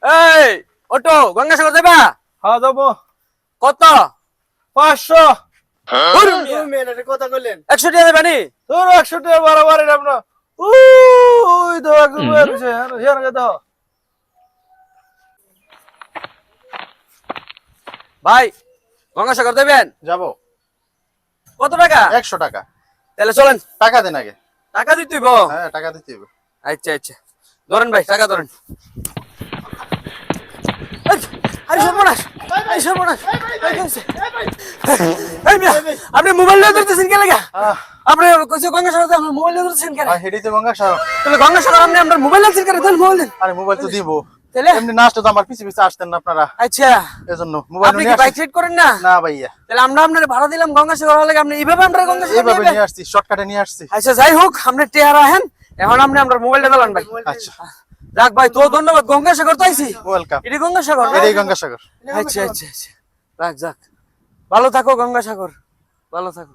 এই অটো গঙ্গাসাগর যাবা? হ্যাঁ যাবো। কত? 500। কথা বললেন 100 টাকা দেবা নি? তোর 100 টাকা বাড়াবাড়ি আপনার। ওই তো একদম বেরোছে হেন দাও। ভাই গঙ্গাসাগর দেবেন? যাবো। কত টাকা? 100 টাকা। তাহলে চলেন। টাকা দেন আগে। টাকা দিতে হইব? হ্যাঁ টাকা দিতে হবে। আচ্ছা আচ্ছা ধরেন ভাই, টাকা ধরেন। আরে সর্বনাশ, এই সর্বনাশ, এই মিয়া, আপনি মোবাইল নিয়ে ধরতেছেন কে লাগা? আপনি কইছে গঙ্গাসাগর আপনি মোবাইল নিয়ে ধরতেছেন কেন? আর হেডিতে গঙ্গাসাগর। তাহলে গঙ্গাসাগর আপনি আপনার মোবাইল নিয়ে কেন? তাহলে মোবাইল দেন। আরে মোবাইল তো দিব। তাহলে এমনি নাচটা তো আমার পিছে পিছে আসতেন না আপনারা, আচ্ছা এজন্য মোবাইল আপনি কি নিয়ে বাইক আসছি। সেট করেন না? না ভাইয়া, তাহলে আমরা আপনার ভাড়া দিলাম গঙ্গাসাগর হলে আপনি এইভাবে আমরা গঙ্গাসাগর এইভাবে নিয়ে নিয়ে আসছি, শর্টকাটে নিয়ে আসছি। আচ্ছা যাই হোক, আপনি টেহারা আহেন, এখন আপনি আপনার মোবাইলটা দিলাম ভাই। আচ্ছা যাক ভাই, তো ধন্যবাদ। গঙ্গাসাগর তো আইছি, ওয়েলকাম। এটি গঙ্গাসাগর। এটাই গঙ্গাসাগর। আচ্ছা আচ্ছা আচ্ছা, যাক যাক, ভালো থাকো গঙ্গাসাগর, ভালো থাকো।